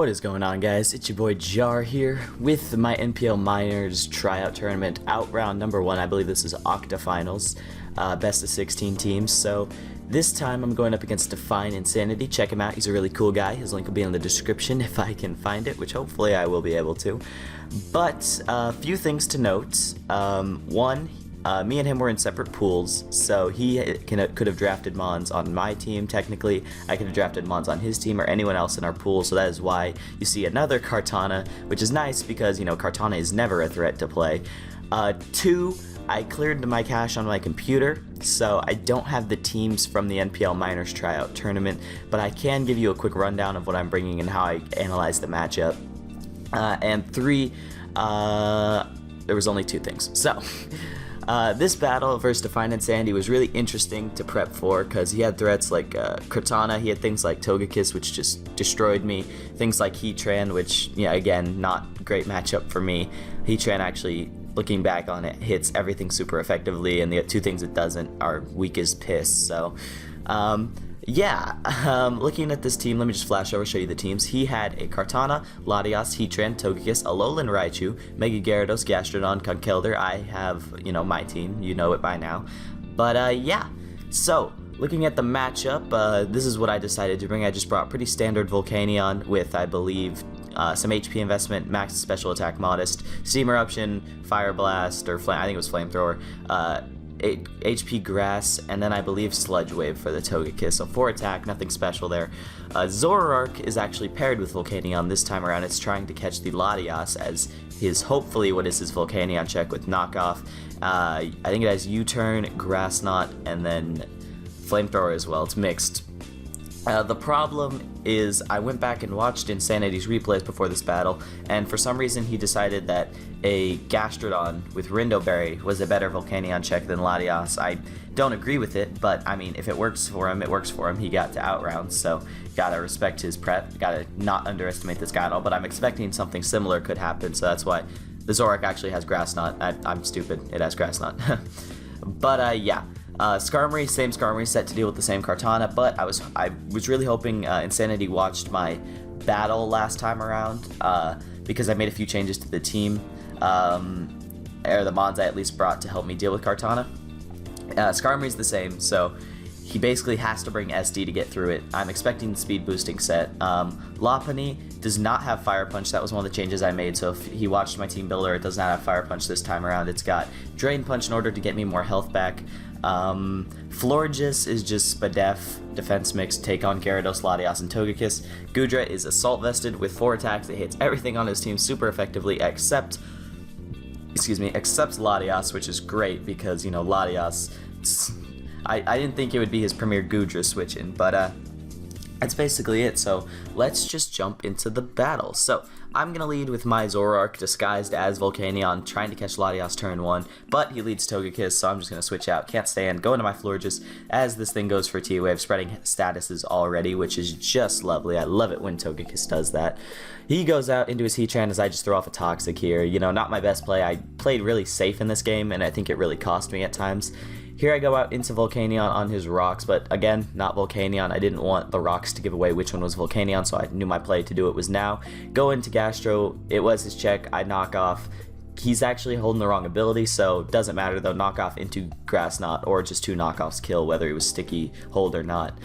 What is going on, guys? It's your boy Jar here with my NPL Minors Tryout Tournament out round number 1. I believe this is Octofinals, best of 16 teams. So this time I'm going up against Define Insanity. Check him out. He's a really cool guy. His link will be in the description if I can find it, which hopefully I will be able to. But a few things to note. One, me and him were in separate pools, so he could have drafted Mons on my team. Technically, I could have drafted Mons on his team or anyone else in our pool, so that is why you see another Kartana, which is nice because, you know, Kartana is never a threat to play. Two, I cleared my cache on my computer, so I don't have the teams from the NPL Minors Tryout Tournament, but I can give you a quick rundown of what I'm bringing and how I analyze the matchup. And three, there was only two things. So this battle versus Define Insanity was really interesting to prep for because he had threats like Cortana, he had things like Togekiss, which just destroyed me, things like Heatran, which, yeah, again, not great matchup for me. Heatran actually, looking back on it, hits everything super effectively, and the two things it doesn't are weak as piss. So looking at this team, let me just flash over, show you the teams. He had a Kartana, Latias, Heatran, Togekiss, Alolan Raichu, Mega Gyarados, Gastrodon, Conkeldurr. I have, you know, my team. You know it by now. But, yeah. So, looking at the matchup, this is what I decided to bring. I just brought pretty standard Volcanion with, I believe, some HP investment, max special attack modest, Steam Eruption, Fire Blast, or I think it was Flamethrower, HP Grass, and then I believe Sludge Wave for the Togekiss. So 4 attack, nothing special there. Zoroark is actually paired with Volcanion this time around. It's trying to catch the Latias as hopefully what is his Volcanion check with knockoff. I think it has U-Turn, Grass Knot, and then Flamethrower as well. It's mixed. The problem is I went back and watched Insanity's replays before this battle, and for some reason he decided that a Gastrodon with Rindoberry was a better Volcanion check than Latias. I don't agree with it, but I mean, if it works for him, it works for him. He got to outround, so gotta respect his prep, gotta not underestimate this guy at all, but I'm expecting something similar could happen, so that's why the Zoroark actually has Grass Knot. I'm stupid, it has Grass Knot. But yeah. Skarmory, same Skarmory set to deal with the same Kartana, but I was really hoping Insanity watched my battle last time around, because I made a few changes to the team, or the Mons I at least brought to help me deal with Kartana. Skarmory's the same, so he basically has to bring SD to get through it. I'm expecting the speed boosting set. Lopunny does not have Fire Punch. That was one of the changes I made, so if he watched my team builder, it does not have Fire Punch this time around. It's got Drain Punch in order to get me more health back. Florges is just Spadef, defense mix, take on Gyarados, Latias, and Togekiss. Goodra is Assault Vested with 4 attacks. It hits everything on his team super effectively except Latias, which is great because, you know, Latias, I didn't think it would be his premier Goodra switch-in, but that's basically it. So let's just jump into the battle. So I'm going to lead with my Zoroark disguised as Volcanion, trying to catch Latias turn 1, but he leads Togekiss, so I'm just going to switch out. Can't stand. Go into my Florges as this thing goes for T-Wave, spreading statuses already, which is just lovely. I love it when Togekiss does that. He goes out into his Heatran as I just throw off a Toxic here. You know, not my best play. I played really safe in this game, and I think it really cost me at times. Here I go out into Volcanion on his rocks, but again, not Volcanion. I didn't want the rocks to give away which one was Volcanion, so I knew my play to do it was now. Go into Gastro, it was his check, I knock off. He's actually holding the wrong ability, so doesn't matter though, knock off into Grass Knot, or just 2 knockoffs kill, whether he was sticky hold or not.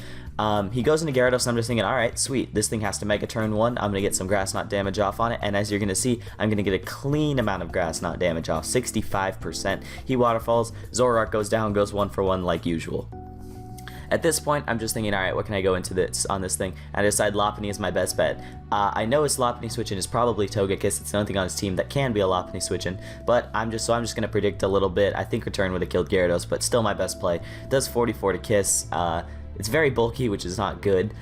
He goes into Gyarados, and I'm just thinking, alright, sweet, this thing has to Mega turn 1, I'm going to get some Grass Knot damage off on it, and as you're going to see, I'm going to get a clean amount of Grass Knot damage off, 65%. He waterfalls, Zoroark goes down, goes 1 for 1 like usual. At this point, I'm just thinking, alright, what can I go into this on this thing? And I decide Lopunny is my best bet. I know his Lopunny switch-in is probably Togekiss. It's the only thing on his team that can be a Lopunny switch-in, but I'm just going to predict a little bit. I think Return would have killed Gyarados, but still my best play. Does 44 to Kiss. It's very bulky, which is not good.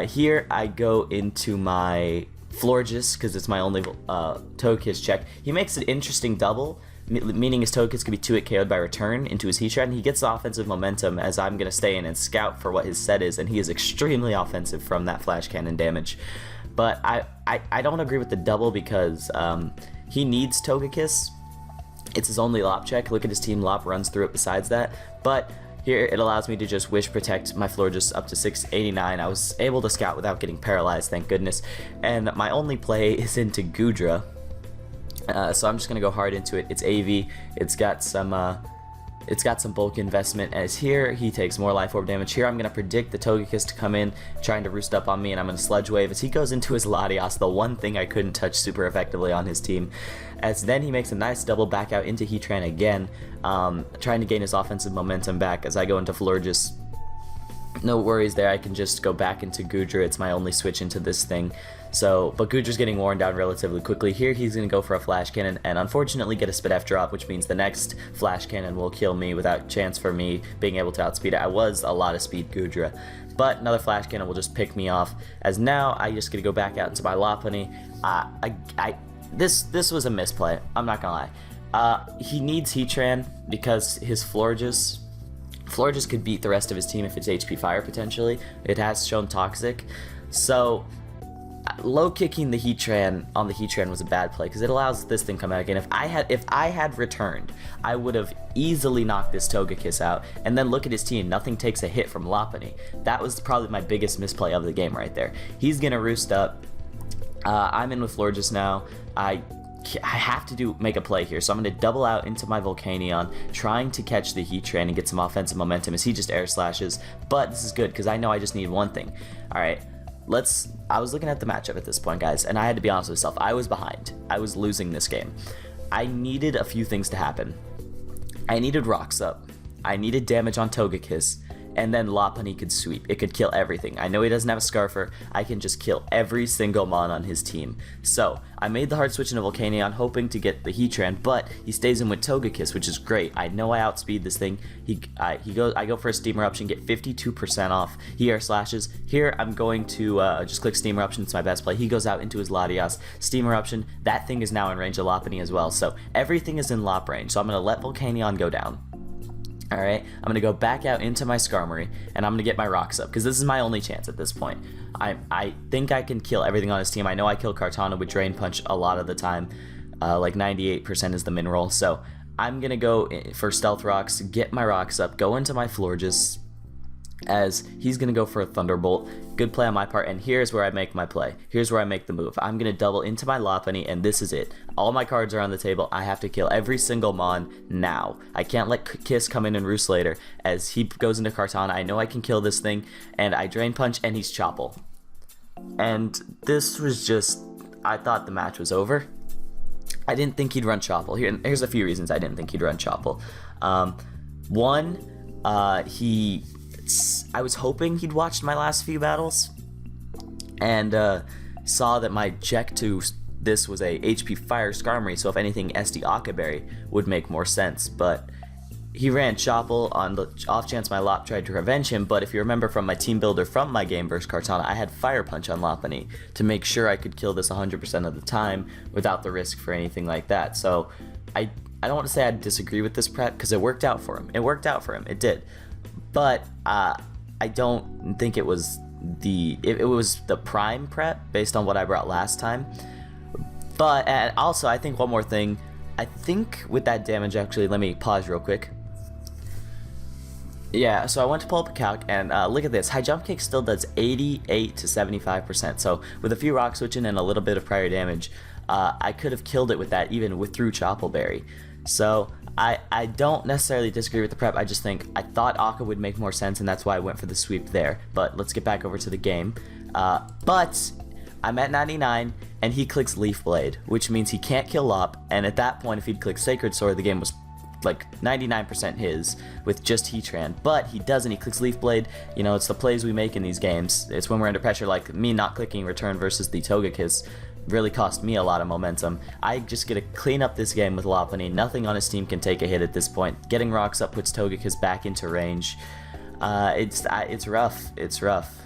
Here I go into my Florges, because it's my only Togekiss check. He makes an interesting double, meaning his Togekiss could be 2-hit KO'd by Return into his Heatran. He gets offensive momentum as I'm going to stay in and scout for what his set is, and he is extremely offensive from that Flash Cannon damage. But I don't agree with the double because he needs Togekiss. It's his only Lop check. Look at his team, Lop runs through it besides that. But here it allows me to just wish protect my Florges up to 689. I was able to scout without getting paralyzed, thank goodness. And my only play is into Goodra. So I'm just gonna go hard into it. It's AV. It's got some bulk investment. As here, he takes more life orb damage. Here, I'm gonna predict the Togekiss to come in, trying to roost up on me, and I'm gonna Sludge Wave. As he goes into his Latias, the one thing I couldn't touch super effectively on his team. As then he makes a nice double back out into Heatran again, trying to gain his offensive momentum back. As I go into Florges, no worries there. I can just go back into Goodra. It's my only switch into this thing. So, but Goodra's getting worn down relatively quickly. Here he's going to go for a Flash Cannon and unfortunately get a Spidef drop, which means the next Flash Cannon will kill me without chance for me being able to outspeed it. I was a lot of speed Goodra, but another Flash Cannon will just pick me off. As now I just get to go back out into my Lopunny. This was a misplay. I'm not gonna lie. He needs Heatran because his Florges could beat the rest of his team if it's HP Fire potentially. It has shown Toxic, so low kicking the Heatran on the Heatran was a bad play because it allows this thing come out again. If I had returned, I would have easily knocked this Togekiss out. And then look at his team, nothing takes a hit from Lopunny. That was probably my biggest misplay of the game right there. He's gonna roost up. I'm in with Florges now. I have to make a play here, so I'm going to double out into my Volcanion, trying to catch the Heatran and get some offensive momentum as he just air slashes. But this is good because I know I just need one thing. All right. I was looking at the matchup at this point, guys, and I had to be honest with myself. I was behind. I was losing this game. I needed a few things to happen. I needed Rocks Up. I needed damage on Togekiss, and then Lopunny could sweep. It could kill everything. I know he doesn't have a Scarfer. I can just kill every single Mon on his team. So I made the hard switch into Volcanion, hoping to get the Heatran, but he stays in with Togekiss, which is great. I know I outspeed this thing. I go for a Steam Eruption, get 52% off. He air slashes. Here I'm going to just click Steam Eruption. It's my best play. He goes out into his Latias. Steam Eruption. That thing is now in range of Lopunny as well. So everything is in Lop range. So I'm going to let Volcanion go down. Alright, I'm going to go back out into my Skarmory, and I'm going to get my Rocks Up, because this is my only chance at this point. I think I can kill everything on his team. I know I kill Kartana with Drain Punch a lot of the time, like 98% is the min roll, so I'm going to go for Stealth Rocks, get my Rocks Up, go into my Florges, as he's going to go for a Thunderbolt. Good play on my part, and here's where I make my play. Here's where I make the move. I'm going to double into my Lopunny, and this is it. All my cards are on the table. I have to kill every single Mon now. I can't let Kiss come in and roost later. As he goes into Kartana, I know I can kill this thing, and I Drain Punch, and he's Chople. And this was just... I thought the match was over. I didn't think he'd run Chople. Here's a few reasons I didn't think he'd run Chople. One, I was hoping he'd watched my last few battles and saw that my Jack to this was a HP Fire Skarmory, so if anything SD Akaberry would make more sense, but he ran Chople on the off chance my Lop tried to revenge him. But if you remember from my team builder from my game versus Kartana, I had Fire Punch on Lopunny to make sure I could kill this 100% of the time without the risk for anything like that. So I don't want to say I disagree with this prep because it worked out for him. It did. But I don't think it was it was the prime prep based on what I brought last time. But also, I think one more thing. I think with that damage, actually, let me pause real quick. Yeah, so I went to pull up a calc, and look at this. High Jump Kick still does 88 to 75%. So with a few Rock Switching and a little bit of prior damage, I could have killed it with that even through Chople Berry. So I don't necessarily disagree with the prep. I just think I thought Akka would make more sense, and that's why I went for the sweep there. But let's get back over to the game. But I'm at 99, and he clicks Leaf Blade, which means he can't kill Lop. And at that point, if he'd clicked Sacred Sword, the game was like 99% his with just Heatran. But he doesn't. He clicks Leaf Blade. You know, it's the plays we make in these games. It's when we're under pressure, like me not clicking Return versus the Togekiss really cost me a lot of momentum. I just get to clean up this game with Lopunny. Nothing on his team can take a hit at this point. Getting Rocks Up puts Togekiss back into range. It's rough. It's rough.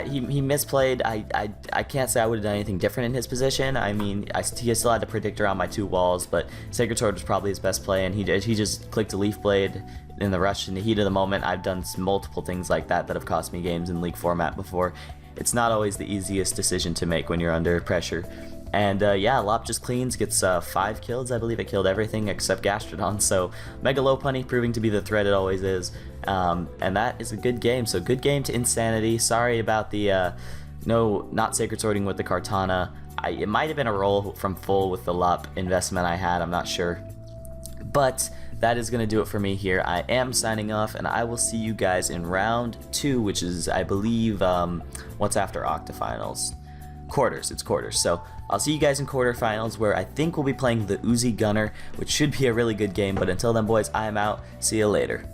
He misplayed. I can't say I would have done anything different in his position. I mean, he still had to predict around my two walls, but Sacred Sword was probably his best play, and he just clicked a Leaf Blade in the rush in the heat of the moment. I've done multiple things like that have cost me games in League format before. It's not always the easiest decision to make when you're under pressure. And yeah, Lop just cleans, gets 5 kills. I believe it killed everything except Gastrodon. So Mega Lopunny proving to be the threat it always is. And that is a good game. So good game to Insanity. Sorry about the no, not Sacred Sorting with the Kartana. It might have been a roll from full with the Lop investment I had. I'm not sure. But that is going to do it for me here. I am signing off, and I will see you guys in round 2, which is, I believe, what's after Octofinals? Quarters. It's quarters. So I'll see you guys in quarterfinals, where I think we'll be playing the Uzi Gunner, which should be a really good game. But until then, boys, I am out. See you later.